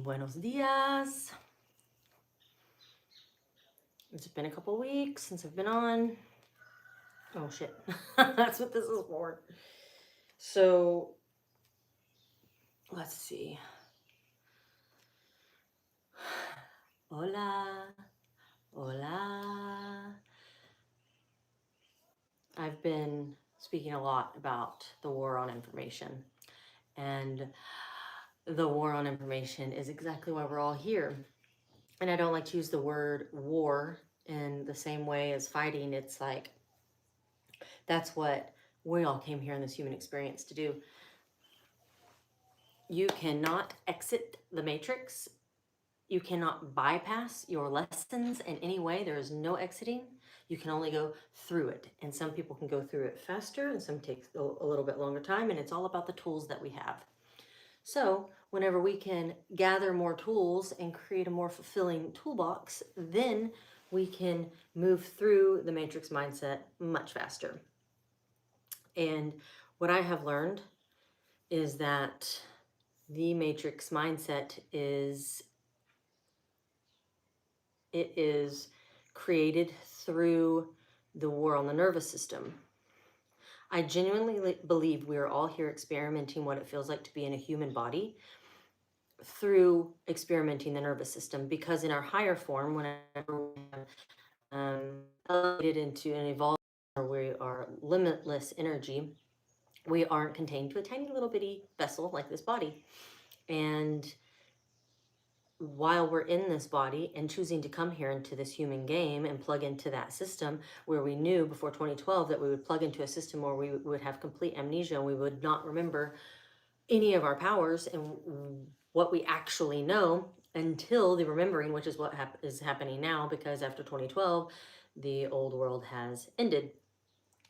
Buenos dias. It's been a couple weeks since I've been on. Oh shit. That's what this is for. So let's see. Hola. Hola. I've been speaking a lot about the war on information. And the war on information is exactly why we're all here. And I don't like to use the word war in the same way as fighting. It's like, that's what we all came here in this human experience to do. You cannot exit the matrix. You cannot bypass your lessons in any way. There is no exiting. You can only go through it. And some people can go through it faster and some take a little bit longer time. And it's all about the tools that we have. So whenever we can gather more tools and create a more fulfilling toolbox, then we can move through the matrix mindset much faster. And what I have learned is that the matrix mindset is created through the war on the nervous system. I genuinely believe we are all here experimenting what it feels like to be in a human body through experimenting the nervous system, because in our higher form, whenever we have elevated into an evolved where we are limitless energy, we aren't contained to a tiny little bitty vessel like this body. And while we're in this body and choosing to come here into this human game and plug into that system, where we knew before 2012 that we would plug into a system where we would have complete amnesia and we would not remember any of our powers and what we actually know until the remembering, which is what is happening now, because after 2012, the old world has ended,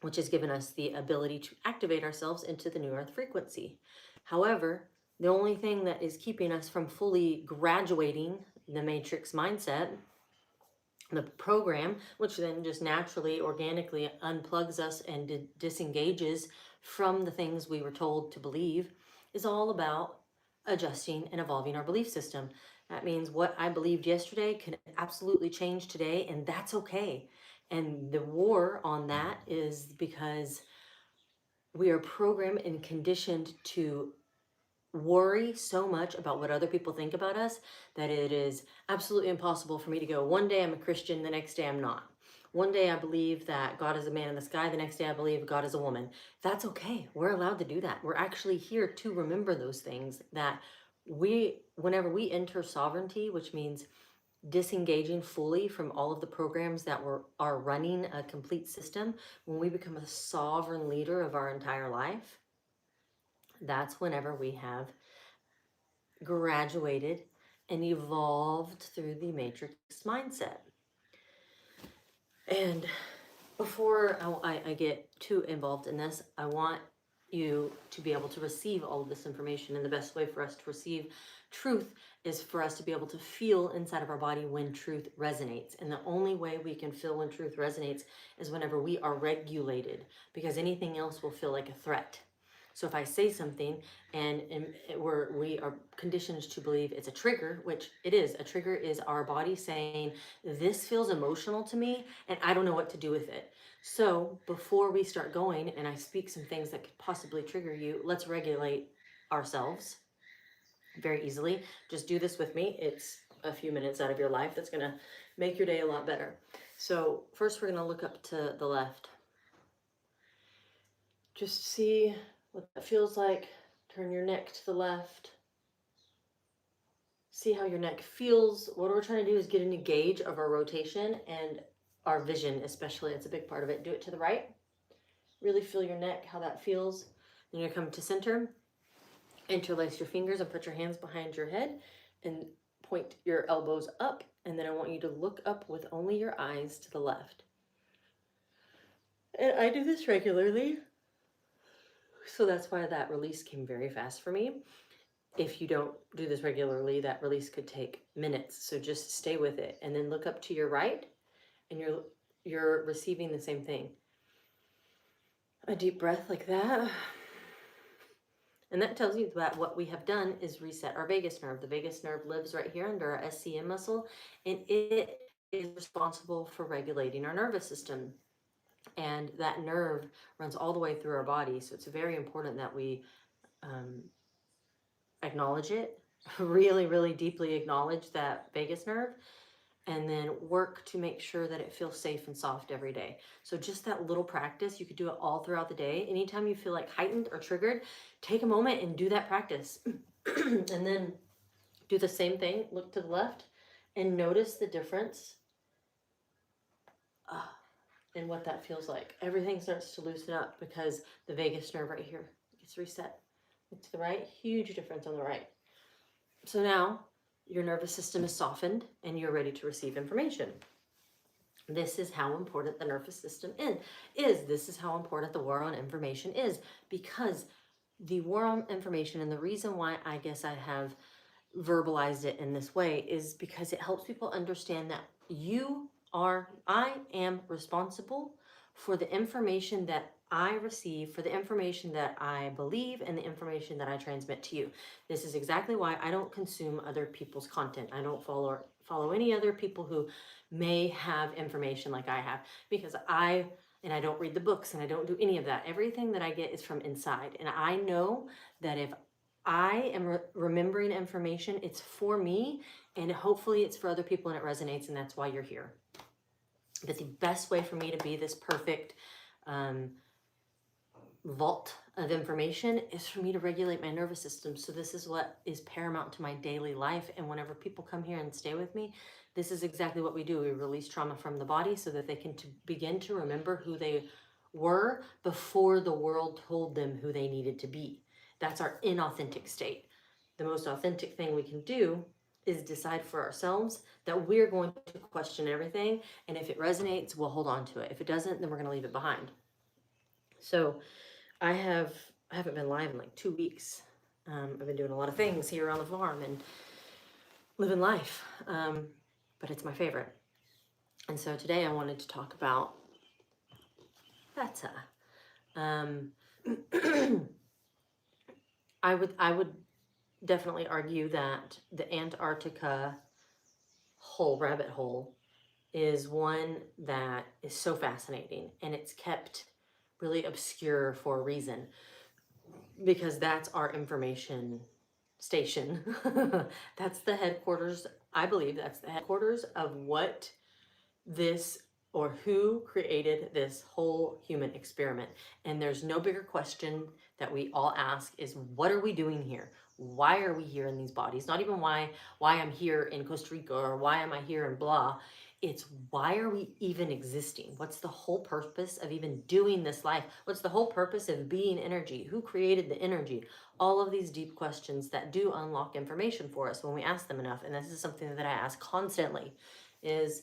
which has given us the ability to activate ourselves into the new earth frequency. However, the only thing that is keeping us from fully graduating the matrix mindset, the program, which then just naturally, organically unplugs us and disengages from the things we were told to believe, is all about adjusting and evolving our belief system. That means what I believed yesterday can absolutely change today, and that's okay. And the war on that is because we are programmed and conditioned to worry so much about what other people think about us that it is absolutely impossible for me to go, one day I'm a Christian, the next day I'm not. One day I believe that God is a man in the sky, the next day I believe God is a woman. That's okay. We're allowed to do that. We're actually here to remember those things, that whenever we enter sovereignty, which means disengaging fully from all of the programs that are running a complete system, when we become a sovereign leader of our entire life, that's whenever we have graduated and evolved through the matrix mindset. And before I get too involved in this, I want you to be able to receive all of this information. And the best way for us to receive truth is for us to be able to feel inside of our body when truth resonates. And the only way we can feel when truth resonates is whenever we are regulated, because anything else will feel like a threat. So if I say something and we are conditioned to believe it's a trigger, which it is, a trigger is our body saying, this feels emotional to me and I don't know what to do with it. So before we start going and I speak some things that could possibly trigger you, let's regulate ourselves very easily. Just do this with me. It's a few minutes out of your life that's going to make your day a lot better. So first we're going to look up to the left. Just see what that feels like. Turn your neck to the left. See how your neck feels. What we're trying to do is get a gauge of our rotation and our vision, especially. It's a big part of it. Do it to the right. Really feel your neck, how that feels. Then you're going to come to center. Interlace your fingers and put your hands behind your head and point your elbows up. And then I want you to look up with only your eyes to the left. And I do this regularly. So that's why that release came very fast for me. If you don't do this regularly, that release could take minutes. So just stay with it and then look up to your right and you're receiving the same thing. A deep breath like that. And that tells you that what we have done is reset our vagus nerve. The vagus nerve lives right here under our SCM muscle, and it is responsible for regulating our nervous system. And that nerve runs all the way through our body. So it's very important that we acknowledge it, really, really deeply acknowledge that vagus nerve, and then work to make sure that it feels safe and soft every day. So just that little practice, you could do it all throughout the day. Anytime you feel like heightened or triggered, take a moment and do that practice. And then do the same thing, look to the left and notice the difference in what that feels like. Everything starts to loosen up because the vagus nerve right here gets reset. Look to the right, huge difference on the right. So now your nervous system is softened and you're ready to receive information. This is how important the nervous system is. This is how important the war on information is, because the war on information, and the reason why I guess I have verbalized it in this way, is because it helps people understand that I am responsible for the information that I receive, for the information that I believe, and the information that I transmit to you. This is exactly why I don't consume other people's content. I don't follow any other people who may have information like I have, because I don't read the books and I don't do any of that. Everything that I get is from inside. And I know that if I am remembering information, it's for me, and hopefully it's for other people and it resonates, and that's why you're here. But the best way for me to be this perfect vault of information is for me to regulate my nervous system. So this is what is paramount to my daily life. And whenever people come here and stay with me, this is exactly what we do. We release trauma from the body so that they can begin to remember who they were before the world told them who they needed to be. That's our inauthentic state. The most authentic thing we can do is decide for ourselves that we're going to question everything. And if it resonates, we'll hold on to it. If it doesn't, then we're going to leave it behind. So I haven't been live in like 2 weeks. I've been doing a lot of things here on the farm and living life, but it's my favorite. And so today I wanted to talk about Vata. I would definitely argue that the Antarctica rabbit hole is one that is so fascinating, and it's kept really obscure for a reason, because that's our information station. That's the headquarters. I believe that's the headquarters of what this, or who created this whole human experiment. And there's no bigger question that we all ask is, what are we doing here? Why are we here in these bodies? Not even why I'm here in Costa Rica or why am I here in blah. It's why are we even existing? What's the whole purpose of even doing this life? What's the whole purpose of being energy? Who created the energy? All of these deep questions that do unlock information for us when we ask them enough. And this is something that I ask constantly is,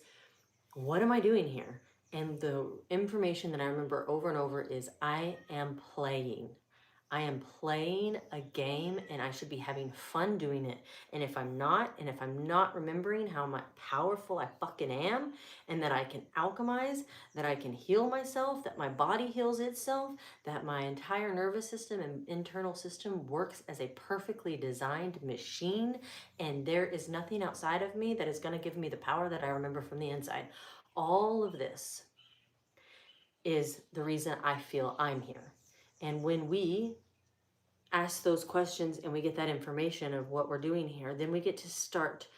what am I doing here? And the information that I remember over and over is, I am playing. I am playing a game, and I should be having fun doing it. And if I'm not remembering how much powerful I fucking am, and that I can alchemize, that I can heal myself, that my body heals itself, that my entire nervous system and internal system works as a perfectly designed machine, and there is nothing outside of me that is going to give me the power that I remember from the inside. All of this is the reason I feel I'm here. And when we ask those questions and we get that information of what we're doing here, then we get to start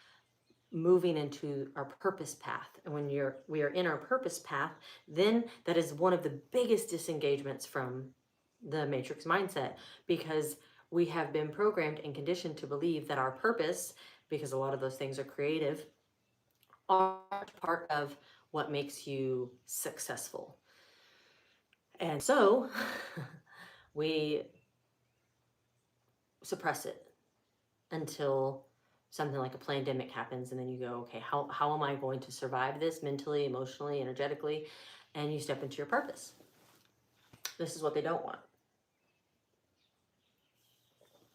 moving into our purpose path. And when we are in our purpose path, then that is one of the biggest disengagements from the matrix mindset, because we have been programmed and conditioned to believe that our purpose, because a lot of those things are creative, are part of what makes you successful. And so we suppress it until something like a pandemic happens, and then you go, okay, how am I going to survive this mentally, emotionally, energetically? And you step into your purpose. This is what they don't want.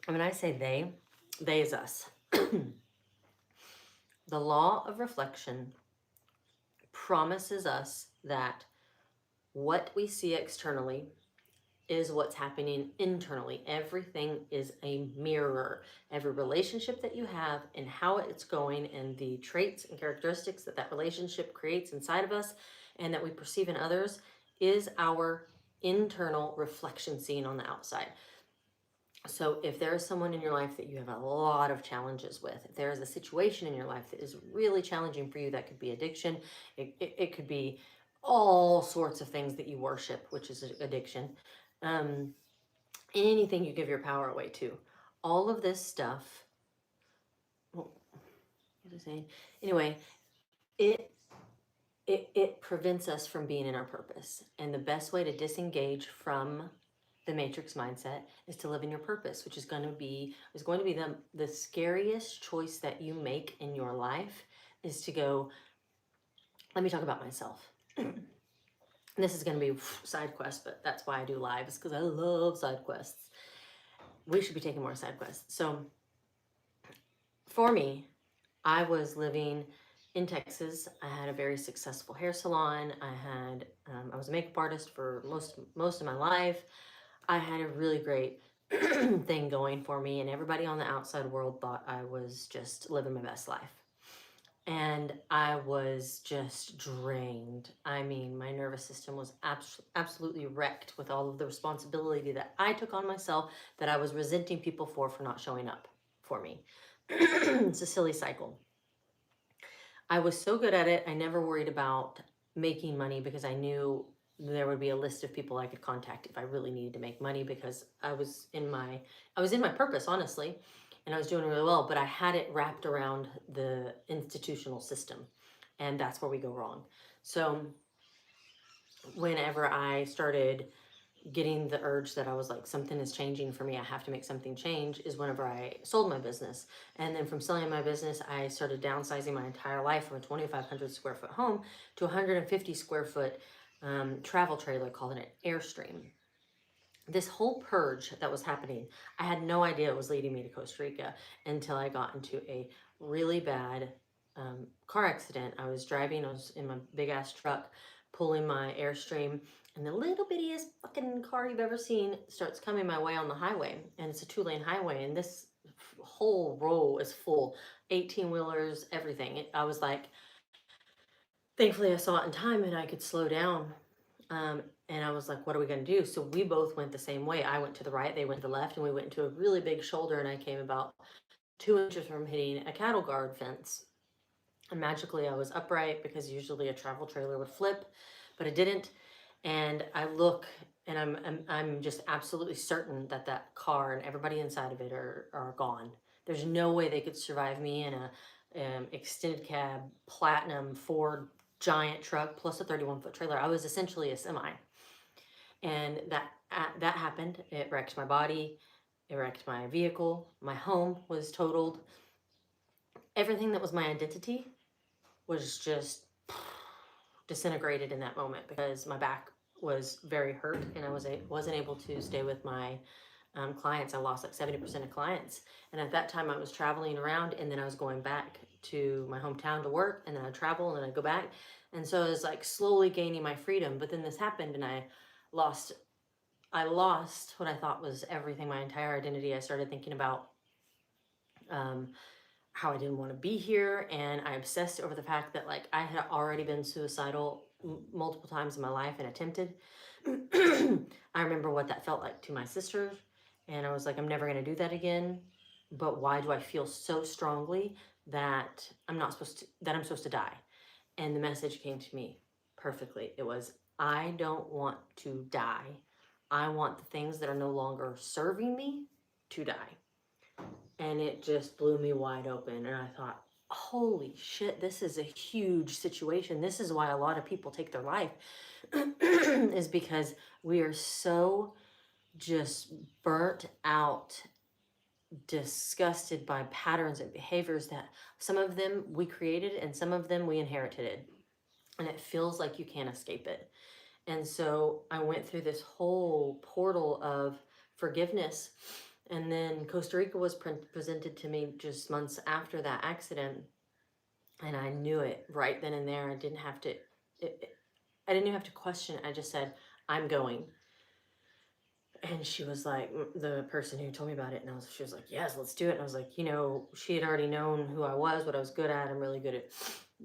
And when I say they is us. The law of reflection promises us that what we see externally is what's happening internally. Everything is a mirror. Every relationship that you have and how it's going and the traits and characteristics that that relationship creates inside of us and that we perceive in others is our internal reflection seen on the outside. So if there is someone in your life that you have a lot of challenges with, if there is a situation in your life that is really challenging for you, that could be addiction, it could be all sorts of things that you worship, which is addiction. Anything you give your power away to, all of this stuff. Well, what was I saying? Anyway, it it prevents us from being in our purpose. And the best way to disengage from the matrix mindset is to live in your purpose, which is going to be the scariest choice that you make in your life is to go, let me talk about myself. This is going to be side quest, but that's why I do lives, because I love side quests. We should be taking more side quests. So for me, I was living in Texas. I had a very successful hair salon. I was a makeup artist for most of my life. I had a really great thing going for me, and everybody on the outside world thought I was just living my best life. And I was just drained. I mean, my nervous system was absolutely wrecked with all of the responsibility that I took on myself that I was resenting people for not showing up for me. It's a silly cycle. I was so good at it, I never worried about making money because I knew there would be a list of people I could contact if I really needed to make money, because I was in my purpose, honestly, and I was doing really well, but I had it wrapped around the institutional system, and that's where we go wrong. So whenever I started getting the urge that I was like, something is changing for me, I have to make something change, is whenever I sold my business. And then from selling my business, I started downsizing my entire life from a 2,500 square foot home to a 150 square foot travel trailer called an Airstream. This whole purge that was happening, I had no idea it was leading me to Costa Rica until I got into a really bad car accident. I was in my big ass truck pulling my Airstream, and the little bittiest fucking car you've ever seen starts coming my way on the highway. And it's a 2-lane highway, and this whole row is full, 18-wheelers, everything. I was like, thankfully I saw it in time and I could slow down. And I was like, what are we going to do? So we both went the same way. I went to the right, they went to the left, and we went into a really big shoulder, and I came about 2 inches from hitting a cattle guard fence. And magically I was upright, because usually a travel trailer would flip, but it didn't. And I look, and I'm just absolutely certain that that car and everybody inside of it are gone. There's no way they could survive me in a extended cab platinum Ford giant truck plus a 31-foot trailer. I was essentially a semi. And that happened. It wrecked my body. It wrecked my vehicle. My home was totaled. Everything that was my identity was just disintegrated in that moment, because my back was very hurt and wasn't able to stay with my clients. I lost like 70% of clients. And at that time I was traveling around, and then I was going back to my hometown to work, and then I'd travel, and then I'd go back. And so I was like slowly gaining my freedom. But then this happened, and I lost what I thought was everything, my entire identity. I started thinking about how I didn't want to be here, and I obsessed over the fact that like I had already been suicidal multiple times in my life and attempted. I remember what that felt like to my sister, and I was like, I'm never going to do that again. But why do I feel so strongly that I'm supposed to die? And the message came to me perfectly. It was, I don't want to die. I want the things that are no longer serving me to die. And it just blew me wide open. And I thought, holy shit, this is a huge situation. This is why a lot of people take their life, is because we are so just burnt out, disgusted by patterns and behaviors that some of them we created and some of them we inherited. And it feels like you can't escape it. And so I went through this whole portal of forgiveness And then Costa Rica was presented to me just months after that accident. And I knew it right then and there. I didn't have to, I didn't even have to question it. I just said, I'm going. And she was like, the person who told me about it, and she was like, yes, let's do it. And I was like, she had already known who I was, what I was good at. I'm really good at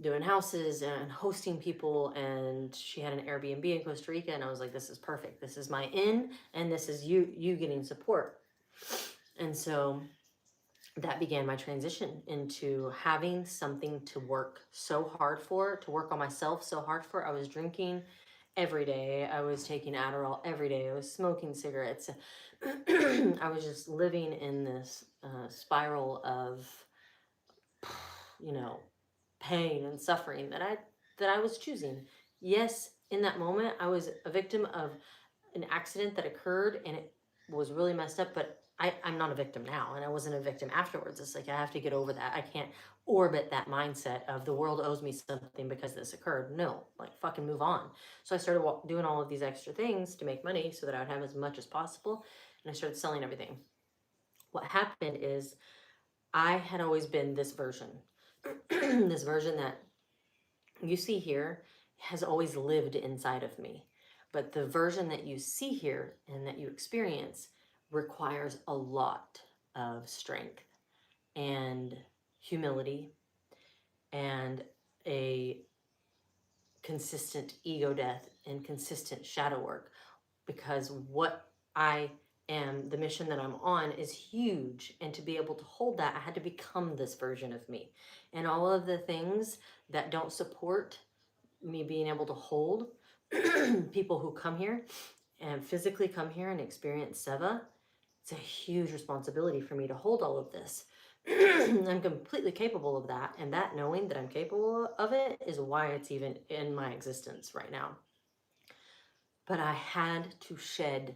doing houses and hosting people. And she had an Airbnb in Costa Rica. And I was like, this is perfect. This is my in, and this is you getting support. And so that began my transition into having something to work so hard for, to work on myself so hard for. I was drinking every day. I was taking Adderall every day. I was smoking cigarettes. I was just living in this spiral of, pain and suffering that I was choosing. Yes, in that moment, I was a victim of an accident that occurred, and it was really messed up, but I'm not a victim now, and I wasn't a victim afterwards. It's like I have to get over that. I can't orbit that mindset of the world owes me something because this occurred. No, like fucking move on. So I started doing all of these extra things to make money so that I would have as much as possible, and I started selling everything. What happened is I had always been this version, this version that you see here has always lived inside of me. But the version that you see here and that you experience requires a lot of strength and humility and a consistent ego death and consistent shadow work, because what I am, the mission that I'm on, is huge. And to be able to hold that, I had to become this version of me. And all of the things that don't support me being able to hold people who come here and physically come here and experience Seva, it's a huge responsibility for me to hold all of this. I'm completely capable of that, and that knowing that I'm capable of it is why it's even in my existence right now. But I had to shed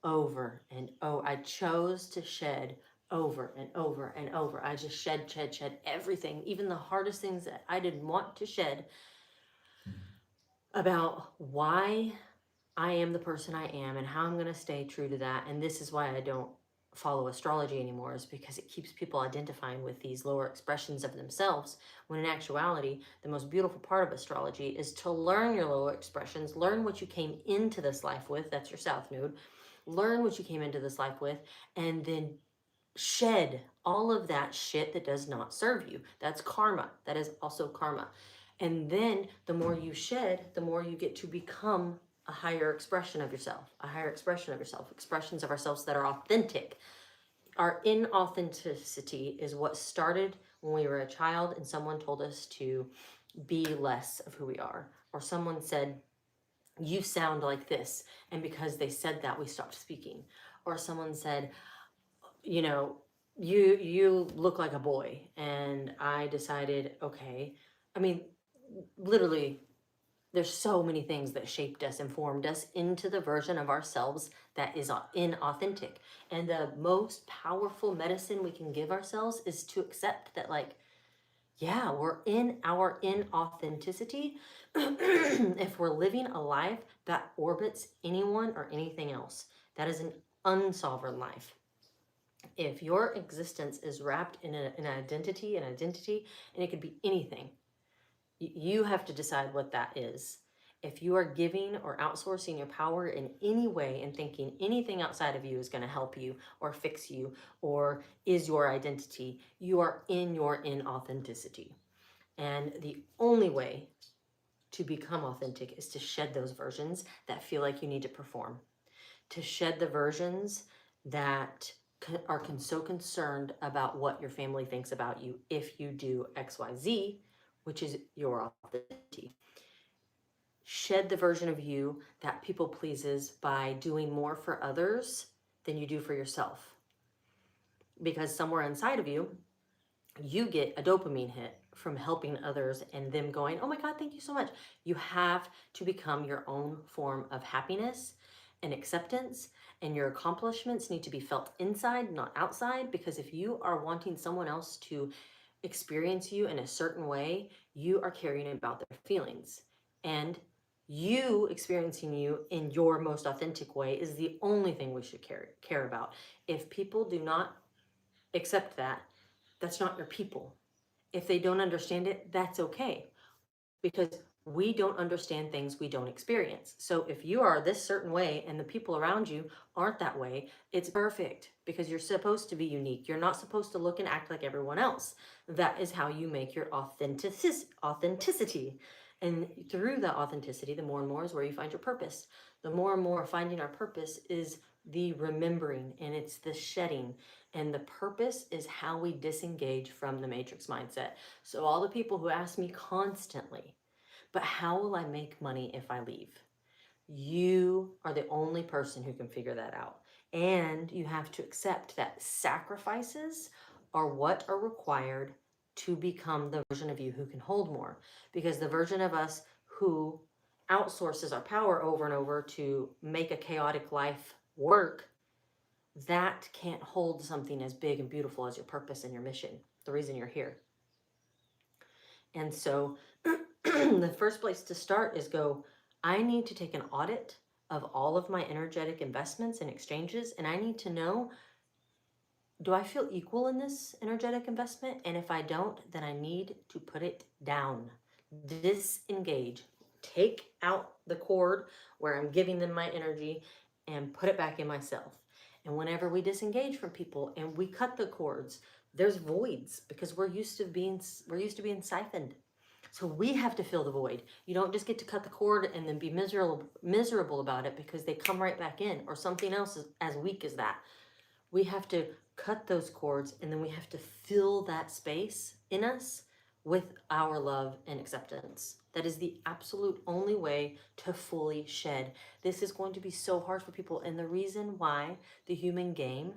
over and I chose to shed over and over and over. I just shed everything, even the hardest things that I didn't want to shed, about why I am the person I am and how I'm going to stay true to that. And this is why I don't follow astrology anymore, is because it keeps people identifying with these lower expressions of themselves, when in actuality, the most beautiful part of astrology is to learn your lower expressions, learn what you came into this life with, that's your South Node, learn what you came into this life with, and then shed all of that shit that does not serve you. That's karma. That is also karma. And then the more you shed, the more you get to become a higher expression of yourself, expressions of ourselves that are authentic. Our inauthenticity is what started when we were a child and someone told us to be less of who we are, or someone said, you sound like this, and because they said that, we stopped speaking. Or someone said, you look like a boy, and I decided, okay. I mean, literally, there's so many things that shaped us and formed us into the version of ourselves that is inauthentic. And the most powerful medicine we can give ourselves is to accept that, like, yeah, we're in our inauthenticity if we're living a life that orbits anyone or anything else. That is an unsovereign life. If your existence is wrapped in an identity, and it could be anything, you have to decide what that is. If you are giving or outsourcing your power in any way and thinking anything outside of you is going to help you or fix you or is your identity, you are in your inauthenticity. And the only way to become authentic is to shed those versions that feel like you need to perform, to shed the versions that are so concerned about what your family thinks about you if you do XYZ, which is your authenticity. Shed the version of you that people pleases by doing more for others than you do for yourself. Because somewhere inside of you, you get a dopamine hit from helping others and them going, oh my God, thank you so much. You have to become your own form of happiness and acceptance, and your accomplishments need to be felt inside, not outside, because if you are wanting someone else to experience you in a certain way, you are caring about their feelings. And You experiencing you in your most authentic way is the only thing we should care about. If people do not accept that, that's not your people. If they don't understand it, that's okay, because we don't understand things we don't experience. So if you are this certain way and the people around you aren't that way, it's perfect, because you're supposed to be unique. You're not supposed to look and act like everyone else. That is how you make your authenticity. And through that authenticity, the more and more is where you find your purpose. The more and more finding our purpose is the remembering, and it's the shedding. And the purpose is how we disengage from the matrix mindset. So all the people who ask me constantly, but how will I make money if I leave? You are the only person who can figure that out. And you have to accept that sacrifices are what are required to become the version of you who can hold more. Because the version of us who outsources our power over and over to make a chaotic life work, that can't hold something as big and beautiful as your purpose and your mission, the reason you're here. And so the first place to start is go, I need to take an audit of all of my energetic investments and exchanges, and I need to know, do I feel equal in this energetic investment? And if I don't, then I need to put it down, disengage, take out the cord where I'm giving them my energy and put it back in myself. And whenever we disengage from people and we cut the cords, there's voids, because we're used to being siphoned. So we have to fill the void. You don't just get to cut the cord and then be miserable about it because they come right back in, or something else is as weak as that. We have to cut those cords, and then we have to fill that space in us with our love and acceptance. That is the absolute only way to fully shed. This is going to be so hard for people, and the reason why the human game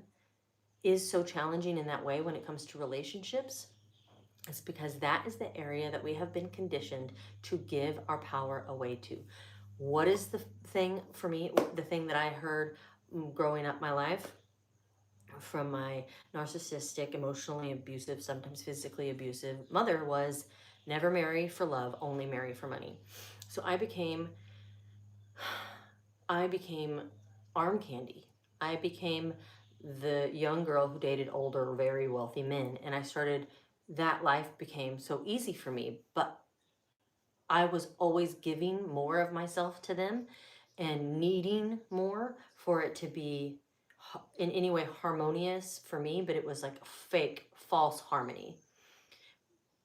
is so challenging in that way when it comes to relationships, it's because that is the area that we have been conditioned to give our power away to. What is the thing for me, the thing that I heard growing up my life from my narcissistic, emotionally abusive, sometimes physically abusive mother was, never marry for love, only marry for money. So I became arm candy. I became the young girl who dated older, very wealthy men. And that life became so easy for me, but I was always giving more of myself to them and needing more for it to be in any way harmonious for me, but it was like a fake, false harmony.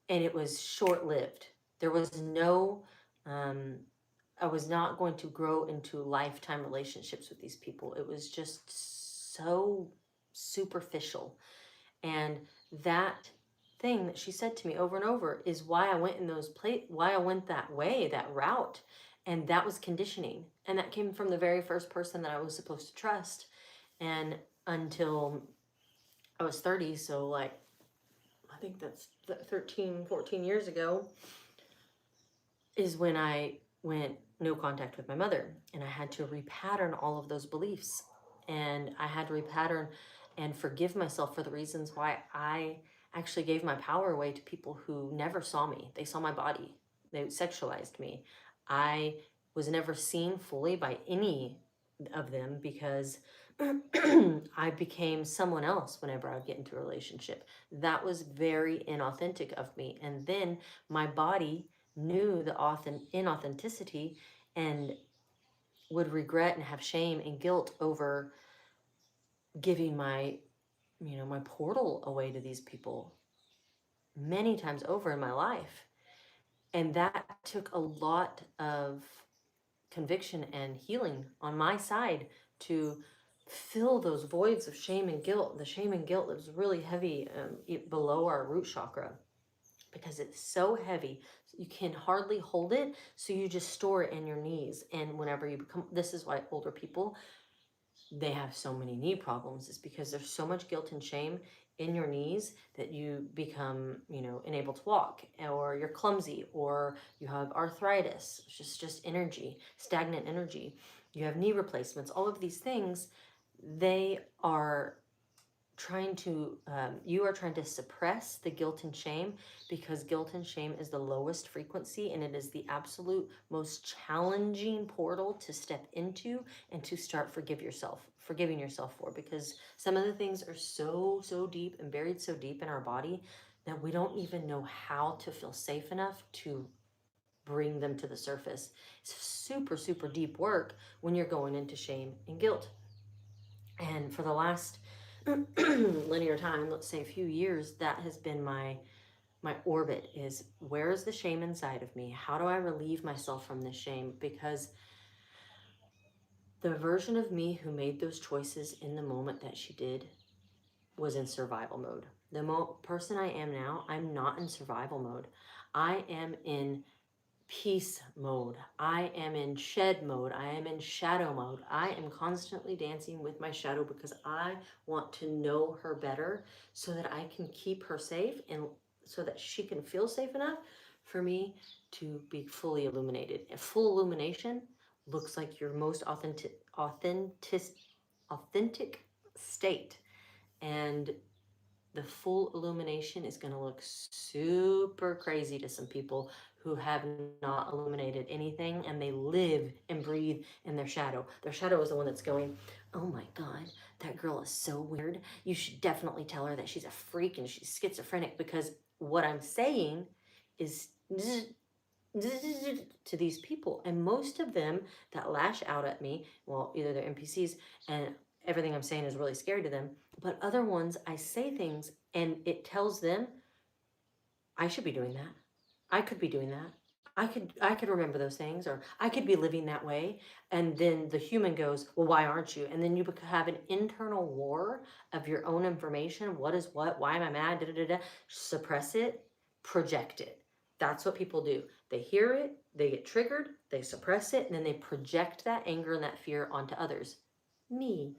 And it was short-lived. There was no, I was not going to grow into lifetime relationships with these people. It was just so superficial. And that thing that she said to me over and over is why I went in why I went that way, that route. And that was conditioning. And that came from the very first person that I was supposed to trust. And until I was 30, so like, I think that's 13, 14 years ago, is when I went no contact with my mother. And I had to repattern all of those beliefs. And I had to repattern and forgive myself for the reasons why I actually gave my power away to people who never saw me. They saw my body. They sexualized me. I was never seen fully by any of them because I became someone else whenever I would get into a relationship. That was very inauthentic of me. And then my body knew the inauthenticity and would regret and have shame and guilt over giving my portal away to these people many times over in my life. And that took a lot of conviction and healing on my side to fill those voids of shame and guilt. The shame and guilt is really heavy below our root chakra, because it's so heavy you can hardly hold it, so you just store it in your knees. And whenever you become, this is why older people, they have so many knee problems, is because there's so much guilt and shame in your knees that you become, unable to walk, or you're clumsy, or you have arthritis. It's just energy, stagnant energy. You have knee replacements. All of these things, they are you are trying to suppress the guilt and shame, because guilt and shame is the lowest frequency, and it is the absolute most challenging portal to step into and to start forgiving yourself for, because some of the things are so deep and buried so deep in our body that we don't even know how to feel safe enough to bring them to the surface. It's super deep work when you're going into shame and guilt. And for the last linear time, let's say a few years, that has been my orbit, is where is the shame inside of me? How do I relieve myself from this shame? Because the version of me who made those choices in the moment that she did was in survival mode. The person I am now, I'm not in survival mode. I am in peace mode. I am in shed mode. I am in shadow mode. I am constantly dancing with my shadow because I want to know her better so that I can keep her safe and so that she can feel safe enough for me to be fully illuminated. And full illumination looks like your most authentic state. And the full illumination is going to look super crazy to some people who have not illuminated anything, and they live and breathe in their shadow. Their shadow is the one that's going, oh my God, that girl is so weird. You should definitely tell her that she's a freak and she's schizophrenic, because what I'm saying is to these people. And most of them that lash out at me, well, either they're NPCs and everything I'm saying is really scary to them, but other ones, I say things and it tells them I should be doing that. I could be doing that. I could remember those things, or I could be living that way. And then the human goes, well, why aren't you? And then you have an internal war of your own information. What is what? Why am I mad? Da, da, da, da. Suppress it, project it. That's what people do. They hear it, they get triggered, they suppress it, and then they project that anger and that fear onto others. Me.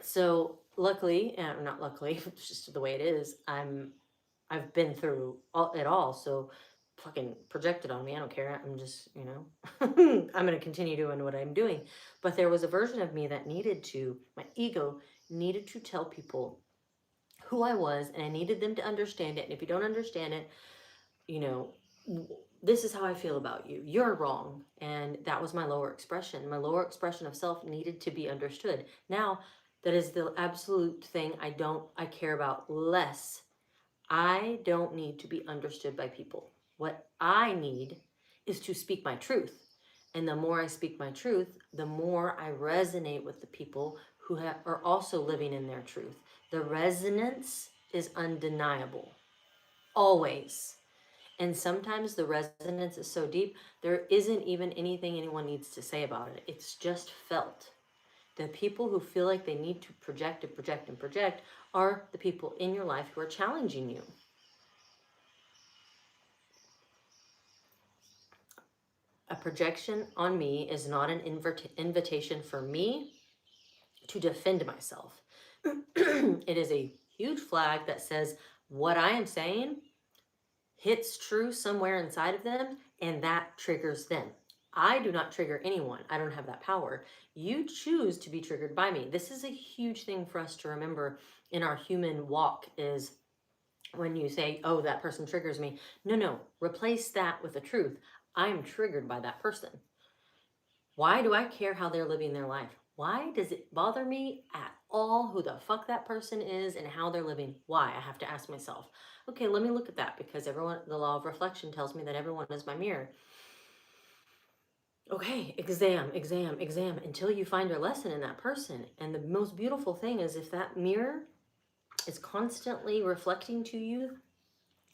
So luckily, and not luckily, it's just the way it is. I've been through it all, so fucking project it on me. I don't care. I'm just, I'm going to continue doing what I'm doing. But there was a version of me that my ego needed to tell people who I was, and I needed them to understand it. And if you don't understand it, you know, this is how I feel about you. You're wrong. And that was my lower expression. My lower expression of self needed to be understood. Now, that is the absolute thing I care about less. I don't need to be understood by people. What I need is to speak my truth. And the more I speak my truth, the more I resonate with the people who are also living in their truth. The resonance is undeniable, always. And sometimes the resonance is so deep, there isn't even anything anyone needs to say about it. It's just felt. The people who feel like they need to project and project and project are the people in your life who are challenging you. A projection on me is not an invitation for me to defend myself. It is a huge flag that says what I am saying hits true somewhere inside of them, and that triggers them. I do not trigger anyone. I don't have that power. You choose to be triggered by me. This is a huge thing for us to remember in our human walk, is when you say, oh, that person triggers me. No, replace that with the truth. I'm triggered by that person. Why do I care how they're living their life? Why does it bother me at all who the fuck that person is and how they're living? Why? I have to ask myself. Okay, let me look at that, because the law of reflection tells me that everyone is my mirror. Okay, exam until you find your lesson in that person. And the most beautiful thing is, if that mirror is constantly reflecting to you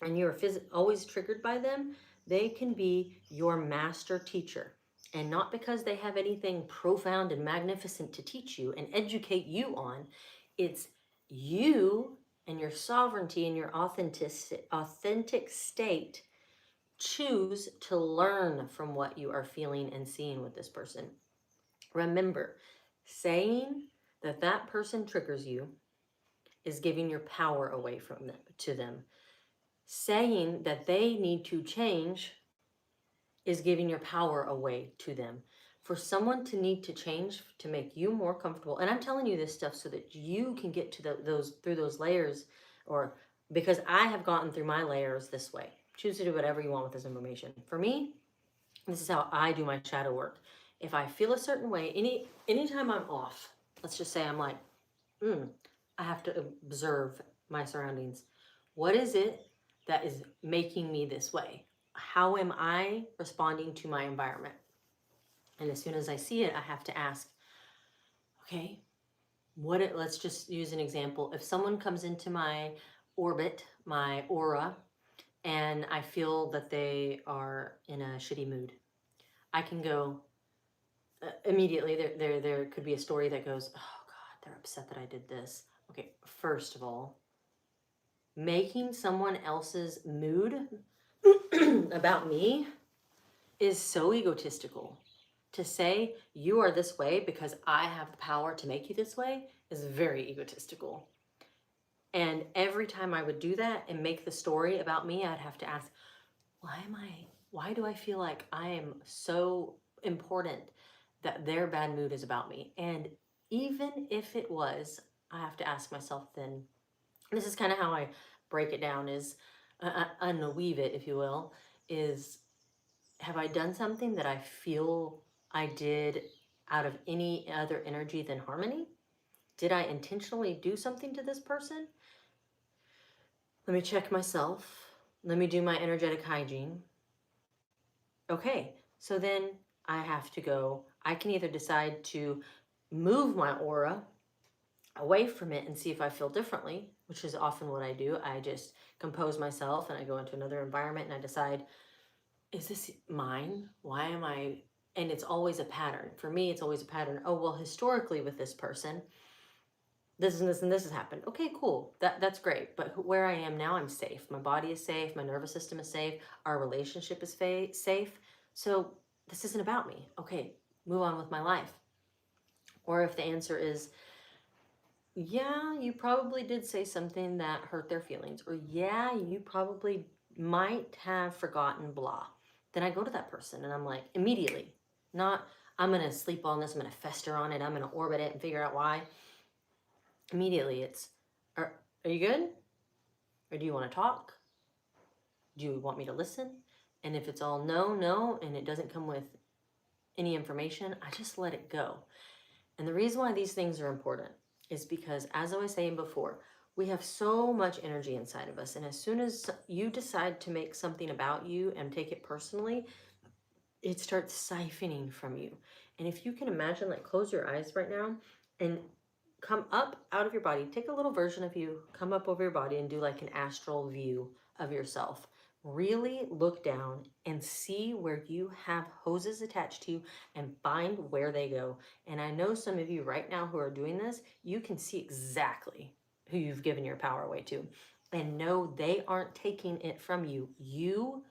and you're always triggered by them, they can be your master teacher. And not because they have anything profound and magnificent to teach you and educate you on. It's you and your sovereignty and your authentic state choose to learn from what you are feeling and seeing with this person. Remember, saying that that person triggers you is giving your power away from them to them. Saying that they need to change is giving your power away to them. For someone to need to change to make you more comfortable, and I'm telling you this stuff so that you can get to those through those layers, or because I have gotten through my layers this way. Choose to do whatever you want with this information. For me, this is how I do my shadow work. If I feel a certain way, anytime I'm off, let's just say I'm like, I have to observe my surroundings. What is it that is making me this way? How am I responding to my environment? And as soon as I see it, I have to ask, okay, let's just use an example. If someone comes into my orbit, my aura, and I feel that they are in a shitty mood, I can go immediately. There could be a story that goes, oh God, they're upset that I did this. Okay, first of all, making someone else's mood about me is so egotistical. To say you are this way because I have the power to make you this way is very egotistical. And every time I would do that and make the story about me, I'd have to ask, why do I feel like I am so important that their bad mood is about me? And even if it was, I have to ask myself then, this is kind of how I break it down, is unweave it, if you will, is, have I done something that I feel I did out of any other energy than harmony? Did I intentionally do something to this person? Let me check myself. Let me do my energetic hygiene. Okay, so then I have to go. I can either decide to move my aura away from it and see if I feel differently, which is often what I do. I just compose myself and I go into another environment and I decide, is this mine? Why am I? And it's always a pattern. For me, it's always a pattern. Oh, well, historically with this person, this and this and this has happened. Okay, cool. That's great. But where I am now, I'm safe. My body is safe. My nervous system is safe. Our relationship is safe. So this isn't about me. Okay, move on with my life. Or if the answer is, yeah, you probably did say something that hurt their feelings, or yeah, you probably might have forgotten blah. Then I go to that person and I'm like, immediately, not I'm gonna sleep on this, I'm gonna fester on it, I'm gonna orbit it and figure out why. Immediately it's, are you good? Or do you want to talk? Do you want me to listen? And if it's all no, and it doesn't come with any information, I just let it go. And the reason why these things are important is because, as I was saying before, we have so much energy inside of us. And as soon as you decide to make something about you and take it personally, it starts siphoning from you. And if you can imagine, like, close your eyes right now and come up out of your body, take a little version of you, come up over your body and do like an astral view of yourself. Really look down and see where you have hoses attached to you and find where they go. And I know some of you right now who are doing this, you can see exactly who you've given your power away to. And no, they aren't taking it from you. You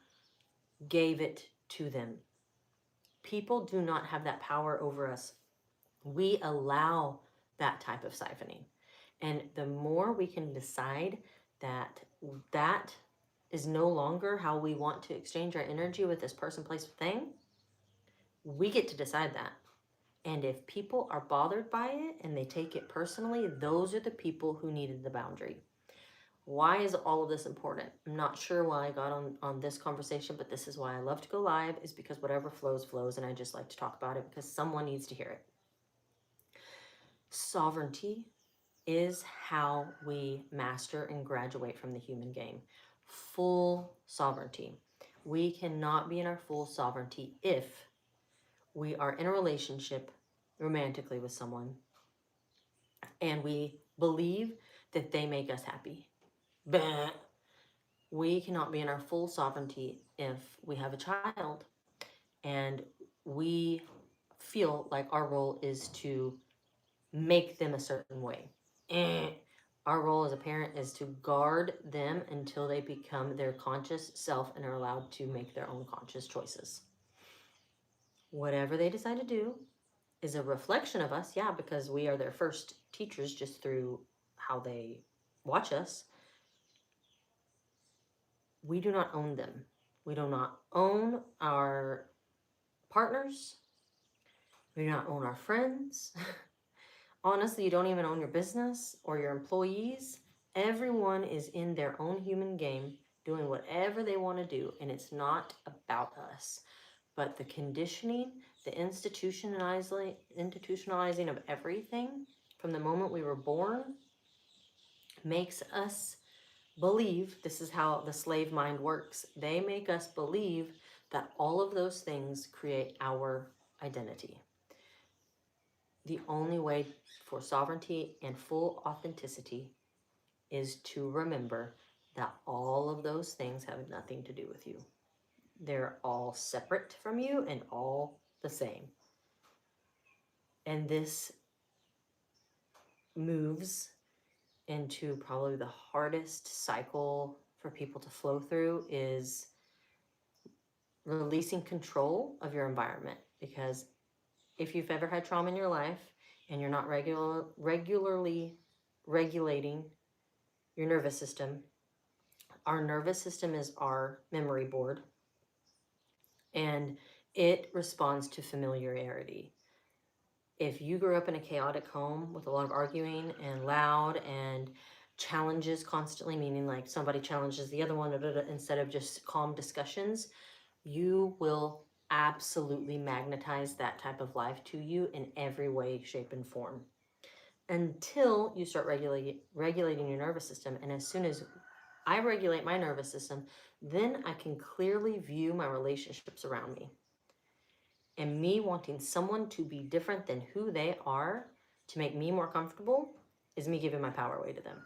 gave it to them. People do not have that power over us. We allow that type of siphoning. And the more we can decide that that is no longer how we want to exchange our energy with this person, place, thing, we get to decide that. And if people are bothered by it and they take it personally, those are the people who needed the boundary. Why is all of this important? I'm not sure why I got on this conversation, but this is why I love to go live, is because whatever flows, flows, and I just like to talk about it because someone needs to hear it. Sovereignty is how we master and graduate from the human game. Full sovereignty. We cannot be in our full sovereignty if we are in a relationship romantically with someone and we believe that they make us happy. But we cannot be in our full sovereignty if we have a child and we feel like our role is to make them a certain way. Our role as a parent is to guard them until they become their conscious self and are allowed to make their own conscious choices. Whatever they decide to do is a reflection of us, yeah, because we are their first teachers just through how they watch us. We do not own them. We do not own our partners. We do not own our friends. Honestly, you don't even own your business or your employees. Everyone is in their own human game doing whatever they want to do, and it's not about us. But the conditioning, the institutionalizing of everything from the moment we were born makes us believe, this is how the slave mind works. They make us believe that all of those things create our identity. The only way for sovereignty and full authenticity is to remember that all of those things have nothing to do with you. They're all separate from you and all the same. And this moves into probably the hardest cycle for people to flow through, is releasing control of your environment. Because if you've ever had trauma in your life and you're not regularly regulating your nervous system, our nervous system is our memory board, and it responds to familiarity. If you grew up in a chaotic home with a lot of arguing and loud and challenges constantly, meaning like somebody challenges the other one, instead of just calm discussions, you will absolutely magnetize that type of life to you in every way, shape, and form, until you start regulating your nervous system. And as soon as I regulate my nervous system, then I can clearly view my relationships around me. And me wanting someone to be different than who they are to make me more comfortable is me giving my power away to them.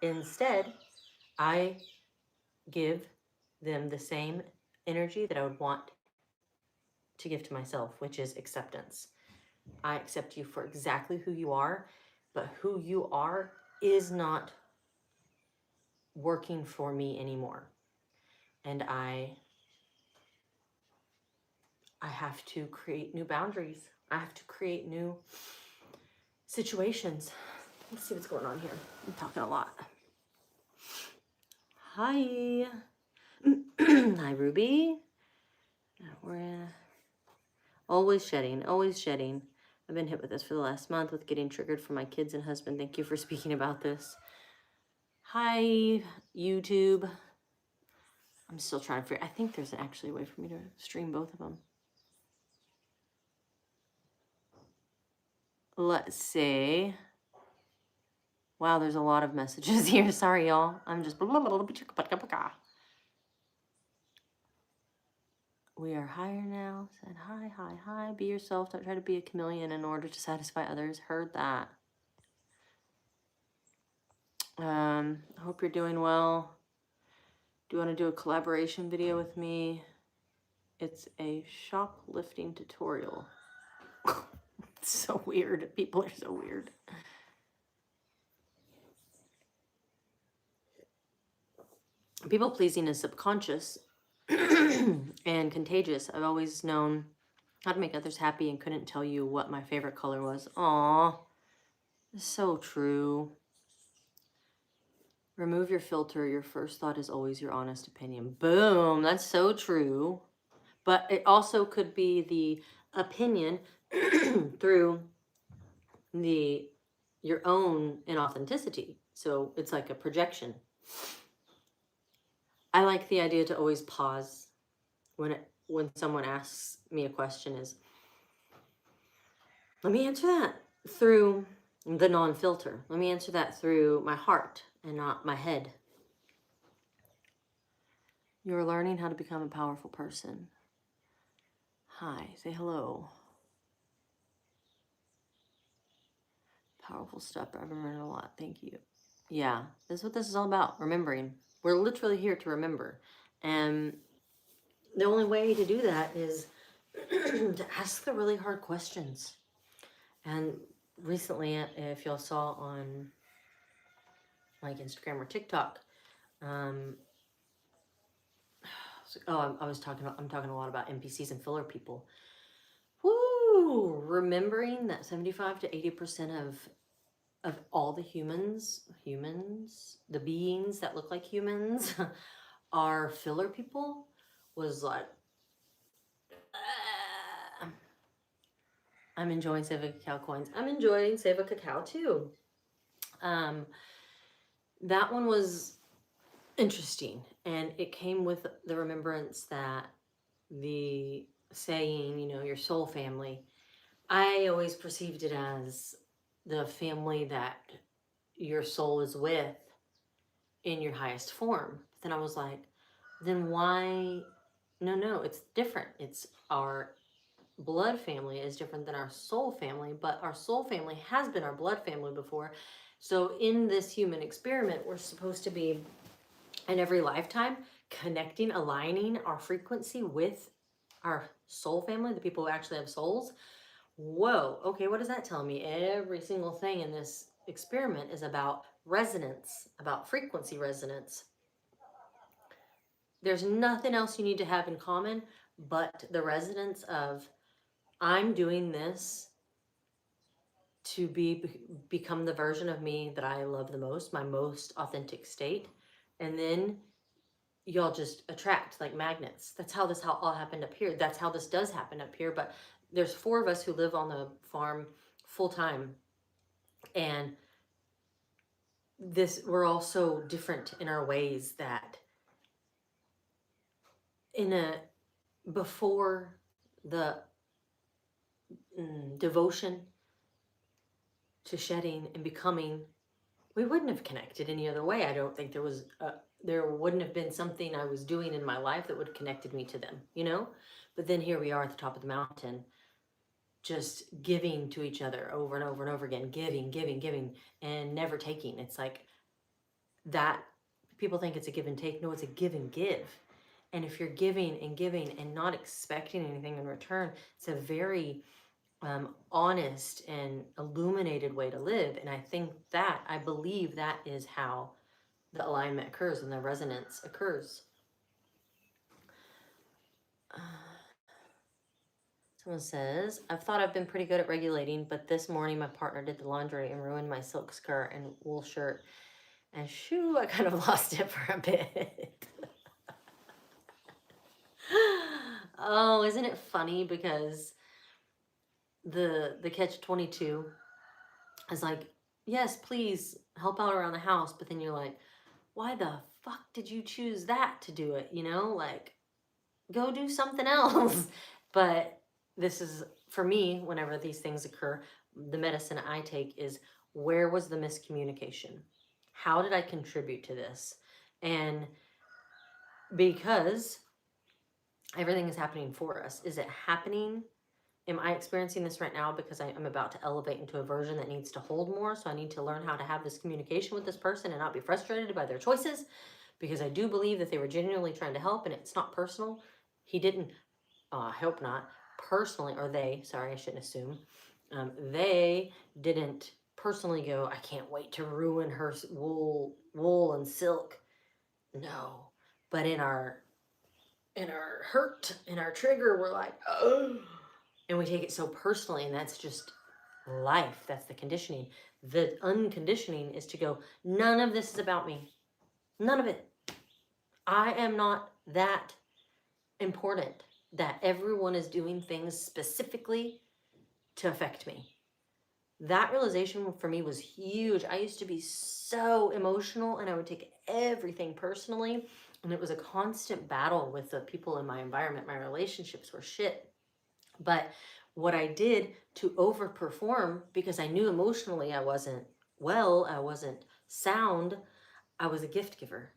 Instead, I give them the same energy that I would want to give to myself, which is acceptance. I accept you for exactly who you are, but who you are is not working for me anymore. And I have to create new boundaries. I have to create new situations. Let's see what's going on here. I'm talking a lot. Hi. Hi, Ruby. We're always shedding, always shedding. I've been hit with this for the last month with getting triggered from my kids and husband. Thank you for speaking about this. Hi, YouTube. I'm still trying to figure, I think there's actually a way for me to stream both of them. Let's see. Wow, there's a lot of messages here. Sorry, y'all. I'm just... We are higher now. Said hi, hi, hi. Be yourself. Don't try to be a chameleon in order to satisfy others. Heard that. I hope you're doing well. Do you want to do a collaboration video with me? It's a shoplifting tutorial. It's so weird. People are so weird. People pleasing is subconscious and contagious. I've always known how to make others happy and couldn't tell you what my favorite color was. Aw, so true. Remove your filter. Your first thought is always your honest opinion. Boom, that's so true. But it also could be the opinion through your own inauthenticity. So it's like a projection. I like the idea to always pause when someone asks me a question, is let me answer that through the non-filter. Let me answer that through my heart and not my head. You're learning how to become a powerful person. Hi, say hello. Powerful stuff. I've remembered a lot. Thank you. Yeah, this is what this is all about. Remembering. We're literally here to remember. And the only way to do that is to ask the really hard questions. And recently, if y'all saw on like Instagram or TikTok, I'm talking a lot about NPCs and filler people. Woo! Remembering that 75 to 80% of all the humans, the beings that look like humans, are filler people, was like, I'm enjoying Seva Cacao coins. I'm enjoying Seva Cacao too. That one was interesting, and it came with the remembrance that the saying, you know, your soul family, I always perceived it as the family that your soul is with in your highest form. Then I was like, then why? No, it's different. It's our blood family is different than our soul family, but our soul family has been our blood family before. So in this human experiment, we're supposed to be in every lifetime connecting, aligning our frequency with our soul family, the people who actually have souls. Whoa, okay, what does that tell me? Every single thing in this experiment is about resonance, about frequency resonance. There's nothing else you need to have in common but the resonance of I'm doing this to become the version of me that I love the most, my most authentic state. And then y'all just attract like magnets. That's how this all happened up here. That's how this does happen up here. But there's 4 of us who live on the farm full time. And we're all so different in our ways that before the devotion to shedding and becoming, we wouldn't have connected any other way. I don't think there wouldn't have been something I was doing in my life that would have connected me to them, you know? But then here we are at the top of the mountain, just giving to each other over and over and over again, giving, and never taking. It's like that. People think it's a give and take. No, it's a give and give. And if you're giving and not expecting anything in return, it's a very honest and illuminated way to live. And I believe that is how the alignment occurs and the resonance occurs. Someone says, I've thought I've been pretty good at regulating, but this morning my partner did the laundry and ruined my silk skirt and wool shirt. And shoo, I kind of lost it for a bit. Oh, isn't it funny? Because the catch-22 is like, yes, please help out around the house. But then you're like, why the fuck did you choose that to do it? You know, like, go do something else. But this is, for me, whenever these things occur, the medicine I take is, where was the miscommunication? How did I contribute to this? And because everything is happening for us, is it happening? Am I experiencing this right now because I'm about to elevate into a version that needs to hold more? So I need to learn how to have this communication with this person and not be frustrated by their choices, because I do believe that they were genuinely trying to help and it's not personal. He didn't, I hope not, personally, or they, sorry, I shouldn't assume, they didn't personally go, I can't wait to ruin her wool and silk. No, but in our hurt, in our trigger, we're like, oh, and we take it so personally, and that's just life. That's the conditioning. The unconditioning is to go, none of this is about me. None of it. I am not that important that everyone is doing things specifically to affect me. That realization for me was huge. I used to be so emotional and I would take everything personally. And it was a constant battle with the people in my environment. My relationships were shit. But what I did to overperform, because I knew emotionally I wasn't well, I wasn't sound, I was a gift giver.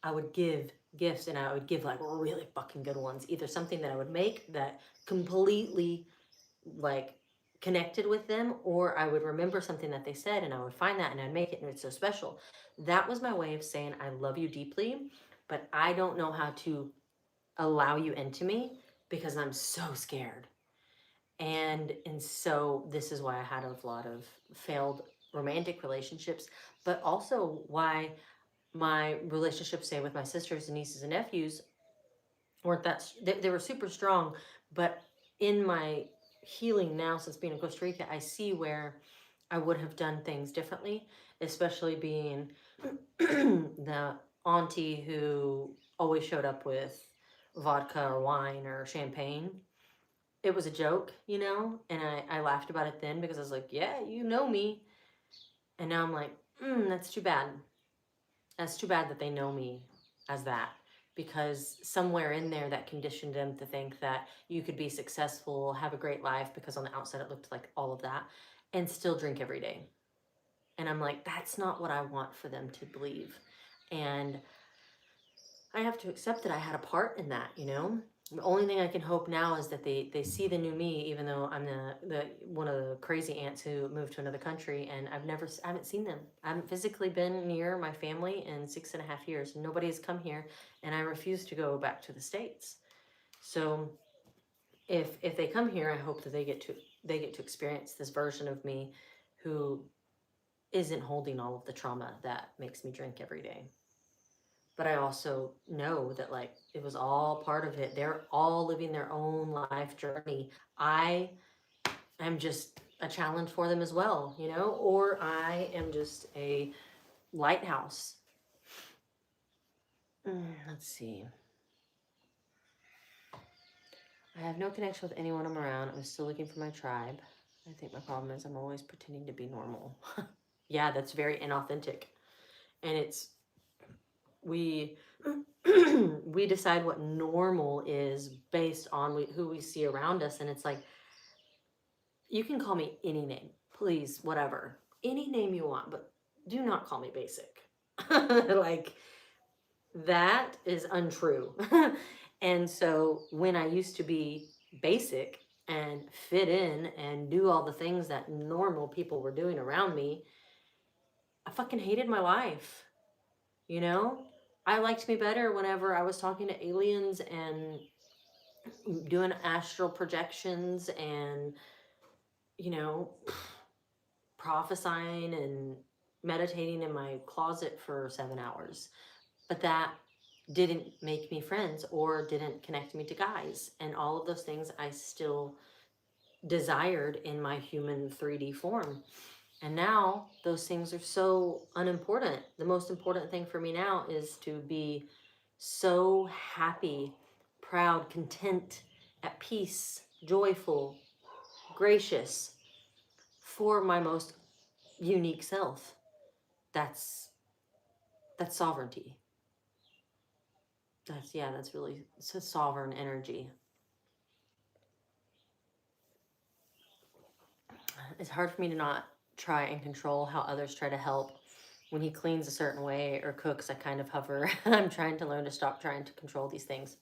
I would give gifts, and I would give like really fucking good ones. Either something that I would make that completely like connected with them, or I would remember something that they said and I would find that and I'd make it, and it's so special. That was my way of saying I love you deeply, but I don't know how to allow you into me because I'm so scared. And so this is why I had a lot of failed romantic relationships, but also why my relationships, say with my sisters and nieces and nephews, weren't they were super strong. But in my healing now, since being in Costa Rica, I see where I would have done things differently, especially being the auntie who always showed up with vodka or wine or champagne. it was a joke, you know, and I laughed about it then because I was like, yeah, you know me. And now I'm like, that's too bad. That's too bad that they know me as that, because somewhere in there that conditioned them to think that you could be successful, have a great life, because on the outside it looked like all of that, and still drink every day. And I'm like, that's not what I want for them to believe. And I have to accept that I had a part in that, you know? The only thing I can hope now is that they see the new me, even though I'm the one of the crazy aunts who moved to another country, and I haven't seen them. I haven't physically been near my family in 6.5 years. Nobody has come here, and I refuse to go back to the States. So if they come here, I hope that they get to experience this version of me who isn't holding all of the trauma that makes me drink every day. But I also know that like it was all part of it. They're all living their own life journey. I am just a challenge for them as well, you know, or I am just a lighthouse. Let's see. I have no connection with anyone I'm around. I'm still looking for my tribe. I think my problem is I'm always pretending to be normal. Yeah, that's very inauthentic. And it's, we we decide what normal is based on who we see around us. And it's like, you can call me any name, please, whatever, any name you want, but do not call me basic. Like, that is untrue. And so when I used to be basic and fit in and do all the things that normal people were doing around me, I fucking hated my life, you know? I liked me better whenever I was talking to aliens and doing astral projections and, you know, prophesying and meditating in my closet for 7 hours. But that didn't make me friends or didn't connect me to guys. And all of those things I still desired in my human 3D form. And now those things are so unimportant. The most important thing for me now is to be so happy, proud, content, at peace, joyful, gracious for my most unique self. That's sovereignty. That's really, it's a sovereign energy. It's hard for me to not try and control how others try to help. When he cleans a certain way or cooks, I kind of hover. I'm trying to learn to stop trying to control these things.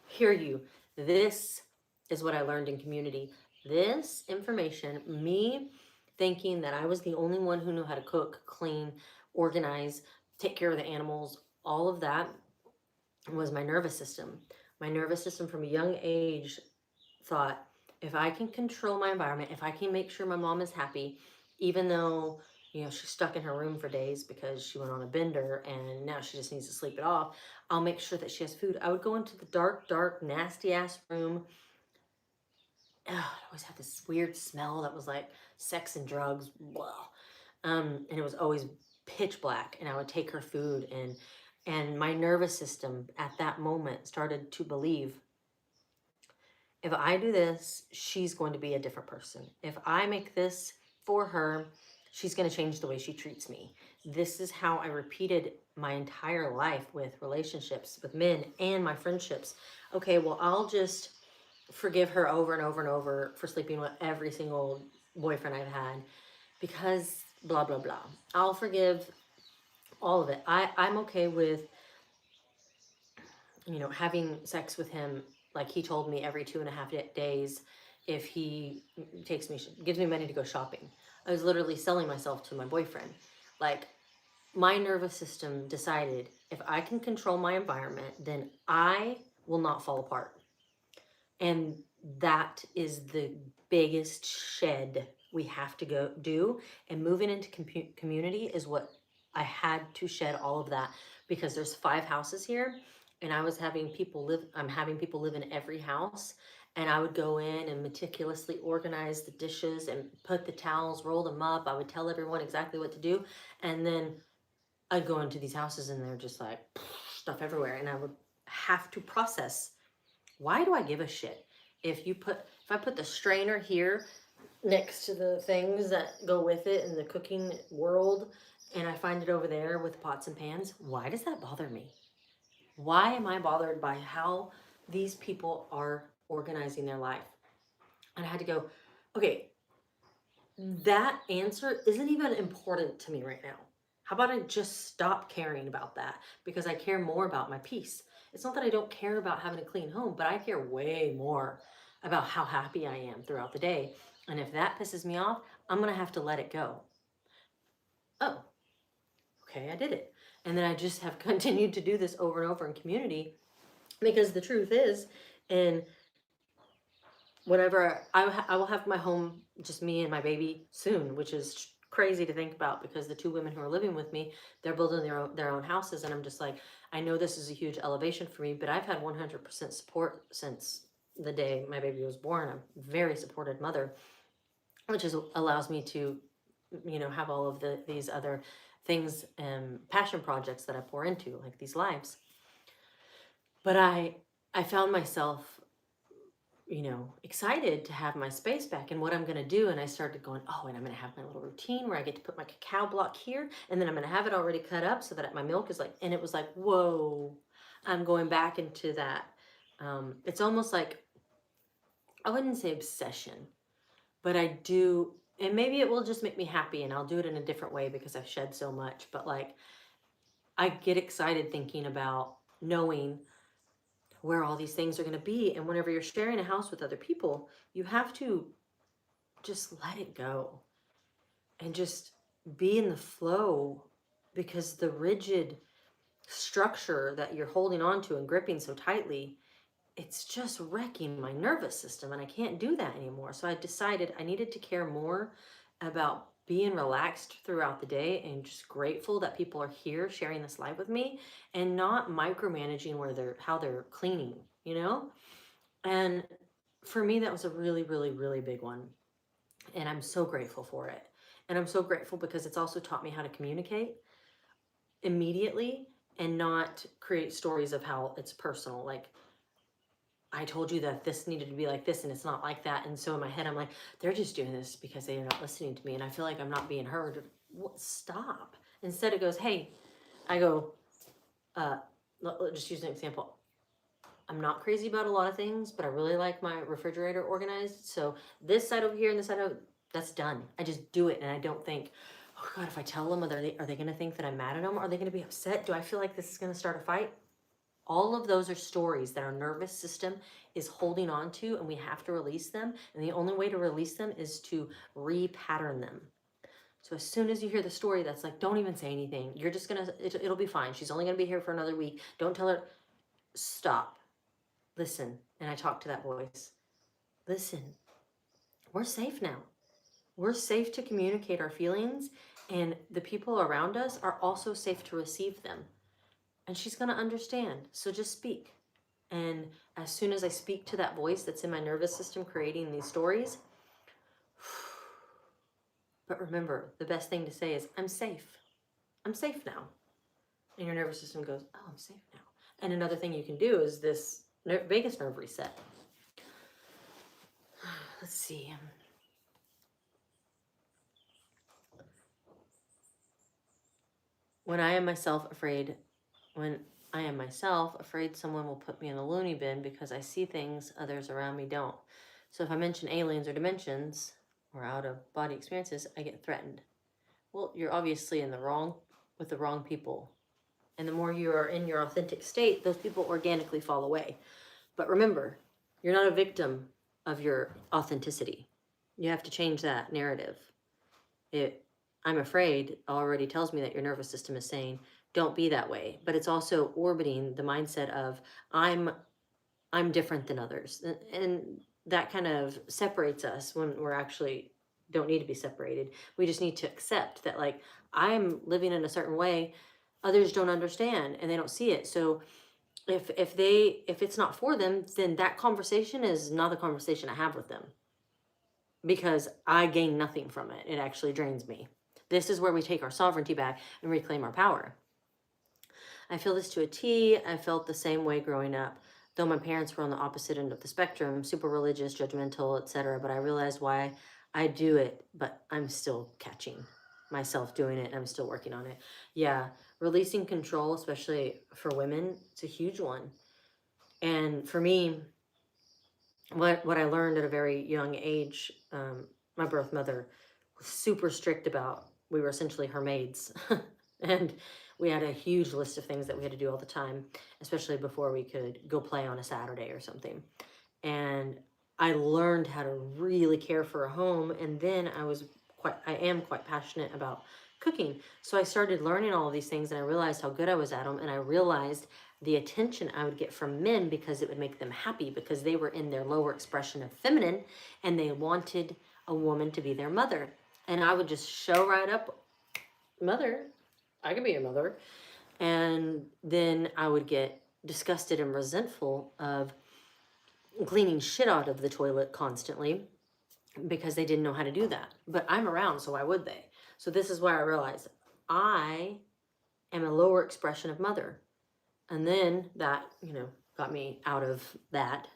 Hear you. This is what I learned in community. This information, me thinking that I was the only one who knew how to cook, clean, organize, take care of the animals, all of that was my nervous system. My nervous system from a young age thought, if I can control my environment, if I can make sure my mom is happy, even though, you know, she's stuck in her room for days because she went on a bender and now she just needs to sleep it off, I'll make sure that she has food. I would go into the dark, dark, nasty ass room. It always had this weird smell that was like sex and drugs. Blah. And it was always pitch black, and I would take her food, and my nervous system at that moment started to believe, if I do this, she's going to be a different person. If I make this for her, she's going to change the way she treats me. This is how I repeated my entire life with relationships with men and my friendships. Okay, well, I'll just forgive her over and over and over for sleeping with every single boyfriend I've had because blah, blah, blah. I'll forgive all of it. I'm okay with, you know, having sex with him like he told me every 2.5 days if he gives me money to go shopping. I was literally selling myself to my boyfriend. Like, my nervous system decided, if I can control my environment, then I will not fall apart. And that is the biggest shed we have to go do. And moving into community is what I had to shed all of that, because there's 5 houses here, and I'm having people live in every house. And I would go in and meticulously organize the dishes and put the towels, roll them up. I would tell everyone exactly what to do. And then I'd go into these houses and they're just like stuff everywhere. And I would have to process, why do I give a shit if I put the strainer here next to the things that go with it in the cooking world, and I find it over there with pots and pans, why does that bother me? Why am I bothered by how these people are organizing their life? And I had to go, okay, that answer isn't even important to me right now. How about I just stop caring about that, because I care more about my peace. It's not that I don't care about having a clean home, but I care way more about how happy I am throughout the day. And if that pisses me off, I'm going to have to let it go. Oh, okay, I did it. And then I just have continued to do this over and over in community, because the truth is, and whenever I will have my home, just me and my baby soon, which is crazy to think about, because the two women who are living with me, they're building their own houses, and I'm just like, I know this is a huge elevation for me, but I've had 100% support since the day my baby was born. I'm a very supported mother, which allows me to, have all of these other things and passion projects that I pour into, like these lives. But I found myself, excited to have my space back and what I'm going to do. And I started going, oh, and I'm going to have my little routine where I get to put my cacao block here. And then I'm going to have it already cut up so that my milk is like, and it was like, whoa, I'm going back into that. It's almost like, I wouldn't say obsession, but I do. And maybe it will just make me happy, and I'll do it in a different way because I've shed so much. But like, I get excited thinking about knowing where all these things are going to be. And whenever you're sharing a house with other people, you have to just let it go and just be in the flow, because the rigid structure that you're holding on to and gripping so tightly, it's just wrecking my nervous system, and I can't do that anymore. So I decided I needed to care more about being relaxed throughout the day and just grateful that people are here sharing this life with me, and not micromanaging how they're cleaning, And for me, that was a really, really, really big one. And I'm so grateful for it. And I'm so grateful because it's also taught me how to communicate immediately and not create stories of how it's personal. Like, I told you that this needed to be like this and it's not like that. And so in my head, I'm like, they're just doing this because they are not listening to me. And I feel like I'm not being heard. Stop. Instead it goes, hey, I go, just use an example. I'm not crazy about a lot of things, but I really like my refrigerator organized. So this side over here and this side over, that's done. I just do it, and I don't think, oh God, if I tell them, are they going to think that I'm mad at them? Are they going to be upset? Do I feel like this is going to start a fight? All of those are stories that our nervous system is holding on to, and we have to release them. And the only way to release them is to repattern them. So as soon as you hear the story that's like, don't even say anything, you're just going to, it'll be fine. She's only going to be here for another week. Don't tell her. Stop. Listen. And I talk to that voice. Listen, we're safe now. We're safe to communicate our feelings, and the people around us are also safe to receive them. And she's going to understand. So just speak. And as soon as I speak to that voice that's in my nervous system creating these stories, but remember, the best thing to say is, I'm safe. I'm safe now. And your nervous system goes, oh, I'm safe now. And another thing you can do is this vagus nerve reset. Let's see. When I am myself afraid someone will put me in the loony bin because I see things others around me don't. So if I mention aliens or dimensions or out of body experiences, I get threatened. Well, you're obviously with the wrong people. And the more you are in your authentic state, those people organically fall away. But remember, you're not a victim of your authenticity. You have to change that narrative. I'm afraid already tells me that your nervous system is saying, don't be that way. But it's also orbiting the mindset of, I'm different than others. And that kind of separates us when we're actually don't need to be separated. We just need to accept that, like, I'm living in a certain way, others don't understand and they don't see it. So if it's not for them, then that conversation is not the conversation I have with them, because I gain nothing from it. It actually drains me. This is where we take our sovereignty back and reclaim our power. I feel this to a T. I felt the same way growing up. though my parents were on the opposite end of the spectrum, super religious, judgmental, etc. But I realized why I do it, but I'm still catching myself doing it. And I'm still working on it. Yeah, releasing control, especially for women, it's a huge one. And for me, what I learned at a very young age, my birth mother was super strict about. We were essentially her maids, and we had a huge list of things that we had to do all the time, especially before we could go play on a Saturday or something. And I learned how to really care for a home, and then I am quite passionate about cooking. So I started learning all of these things, and I realized how good I was at them, and I realized the attention I would get from men because it would make them happy because they were in their lower expression of feminine and they wanted a woman to be their mother. And I would just show right up, mother, I can be your mother. And then I would get disgusted and resentful of cleaning shit out of the toilet constantly because they didn't know how to do that. But I'm around, so why would they? So this is why I realized I am a lower expression of mother. And then that, got me out of that.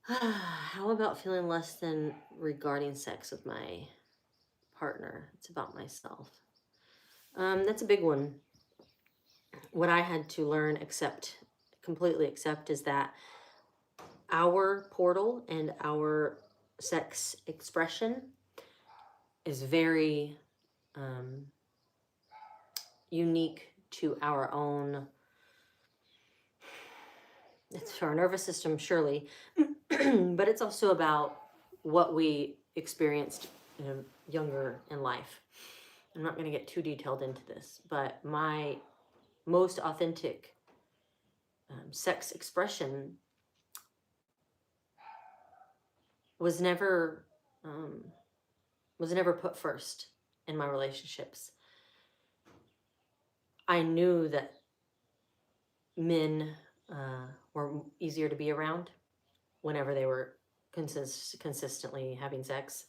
How about feeling less than regarding sex with my partner? It's about myself. That's a big one. What I had to learn, completely accept, is that our portal and our sex expression is very unique to our own. It's for our nervous system, surely, but it's also about what we experienced younger in life. I'm not going to get too detailed into this, but my most authentic sex expression was never put first in my relationships. I knew that men were easier to be around whenever they were consistently having sex.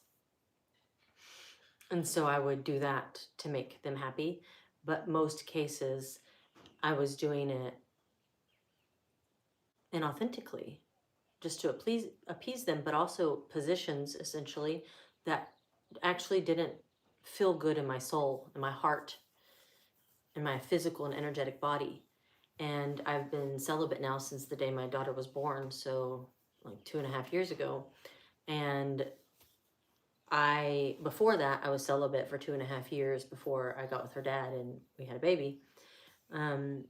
And so I would do that to make them happy. But most cases, I was doing it inauthentically, just to appease them, but also positions, essentially, that actually didn't feel good in my soul, in my heart, in my physical and energetic body. And I've been celibate now since the day my daughter was born, so like 2.5 years ago. And before that, I was celibate for 2.5 years before I got with her dad and we had a baby. And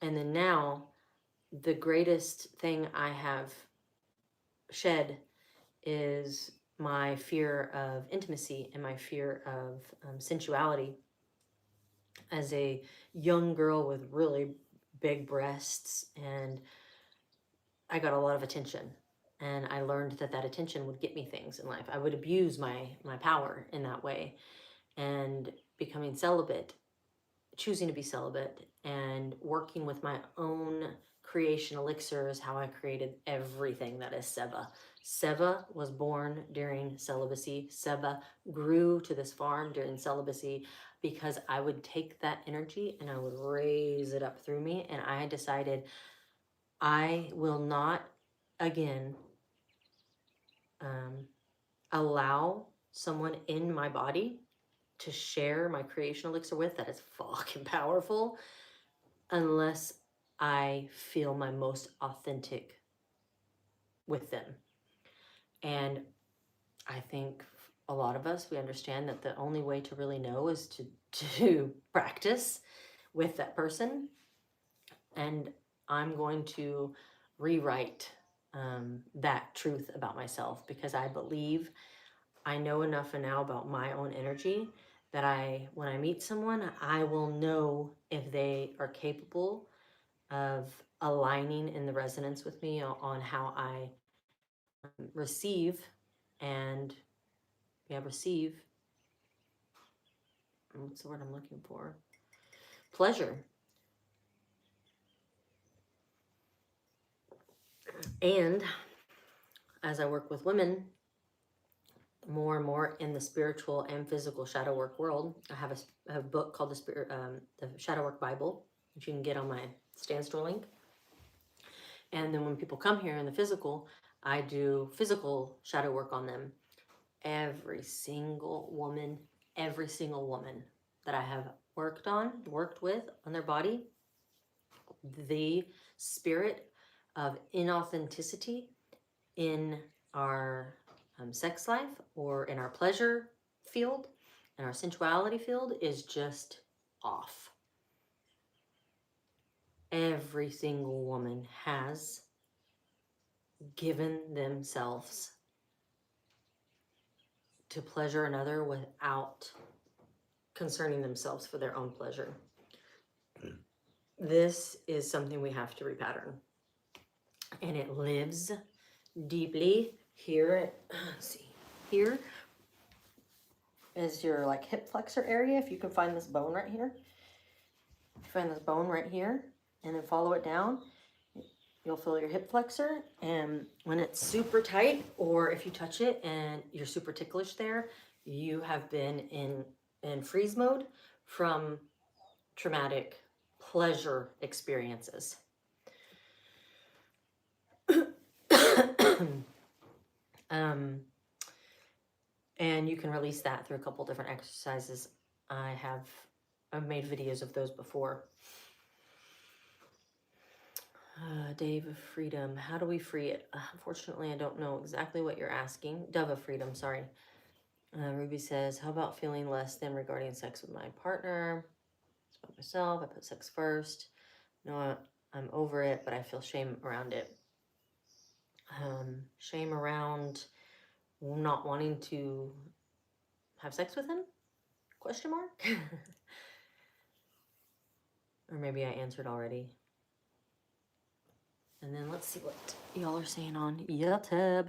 then now, the greatest thing I have shed is my fear of intimacy and my fear of sensuality. As a young girl with really big breasts, and I got a lot of attention, and I learned that attention would get me things in life. I would abuse my power in that way. And becoming celibate, choosing to be celibate, and working with my own creation elixirs, how I created everything that is Seva. Seva was born during celibacy. Seva grew to this farm during celibacy because I would take that energy and I would raise it up through me. And I decided I will not again allow someone in my body to share my creation elixir with that is fucking powerful unless I feel my most authentic with them. And I think a lot of us, we understand that the only way to really know is to practice with that person. And I'm going to rewrite that truth about myself, because I believe I know enough now about my own energy that when I meet someone, I will know if they are capable of aligning in the resonance with me on how I receive receive. What's the word I'm looking for? Pleasure. And as I work with women more and more in the spiritual and physical shadow work world, I have a book called the Shadow Work Bible, which you can get on my Stand Store link. And then when people come here in the physical, I do physical shadow work on them. Every single woman that I have worked with on their body, the spirit of inauthenticity in our sex life or in our pleasure field and our sensuality field is just off. Every single woman has given themselves to pleasure another without concerning themselves for their own pleasure. This is something we have to repattern. And it lives deeply here. Let's see. Here is your like hip flexor area. If you can find this bone right here. If you find this bone right here and then follow it down, you'll feel your hip flexor. And when it's super tight, or if you touch it and you're super ticklish there, you have been in freeze mode from traumatic pleasure experiences. And you can release that through a couple different exercises. I've made videos of those before. Dave of Freedom, how do we free it? Unfortunately, I don't know exactly what you're asking. Dove of Freedom, sorry. Ruby says, how about feeling less than regarding sex with my partner? It's about myself. I put sex first. No, I'm over it, but I feel shame around it. Shame around not wanting to have sex with him? Question mark? Or maybe I answered already. And then let's see what y'all are saying on YouTube.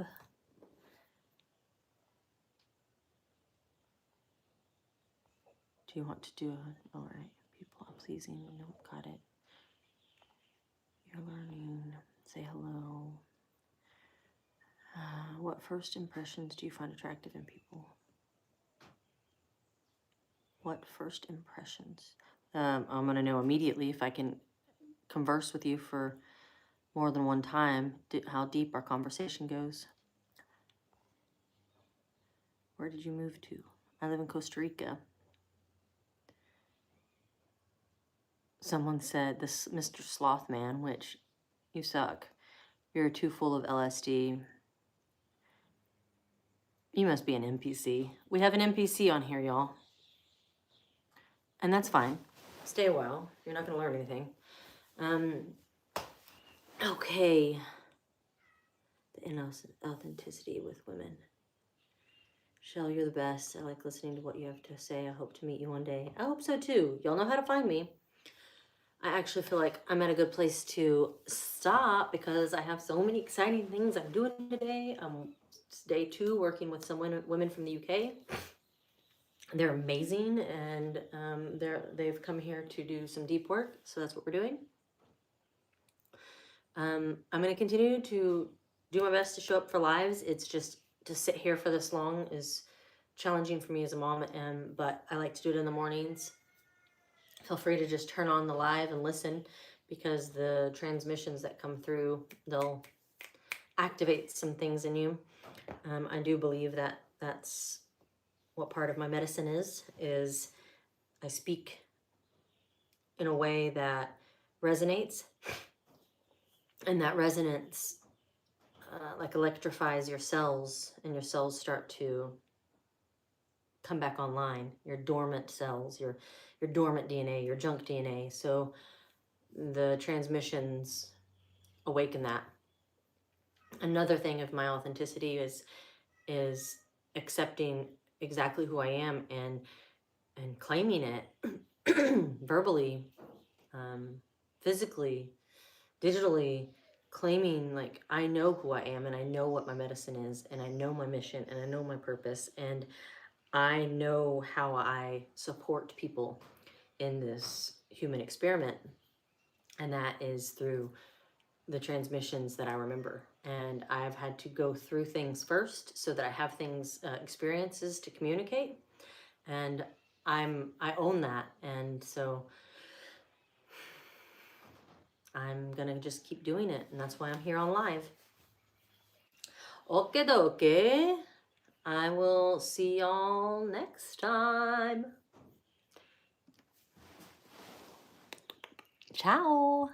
Do you want to do it? All right. People pleasing. Nope, got it. You're learning. Say hello. What first impressions do you find attractive in people? What first impressions? I'm going to know immediately if I can converse with you for more than one time, how deep our conversation goes. Where did you move to? I live in Costa Rica. Someone said, this Mr. Slothman, which you suck. You're too full of LSD. You must be an NPC. We have an NPC on here, y'all. And that's fine. Stay a while. You're not going to learn anything. Okay. The inauthenticity with women. Shell, you're the best. I like listening to what you have to say. I hope to meet you one day. I hope so too. Y'all know how to find me. I actually feel like I'm at a good place to stop because I have so many exciting things I'm doing today. It's day 2 working with some women from the UK. They're amazing, and they've come here to do some deep work, so that's what we're doing. I'm going to continue to do my best to show up for lives. It's just to sit here for this long is challenging for me as a mom, but I like to do it in the mornings. Feel free to just turn on the live and listen, because the transmissions that come through, they'll activate some things in you. I do believe that that's what part of my medicine is I speak in a way that resonates, and that resonance like electrifies your cells, and your cells start to come back online, your dormant cells, your dormant DNA, your junk DNA. So the transmissions awaken that. Another thing of my authenticity is accepting exactly who I am and claiming it verbally, physically, digitally, claiming like I know who I am, and I know what my medicine is, and I know my mission, and I know my purpose, and I know how I support people in this human experiment, and that is through the transmissions that I remember. And I've had to go through things first so that I have things, experiences to communicate, and I own that. And so I'm gonna just keep doing it, and that's why I'm here on live. Okay, dokie. I will see y'all next time. Ciao.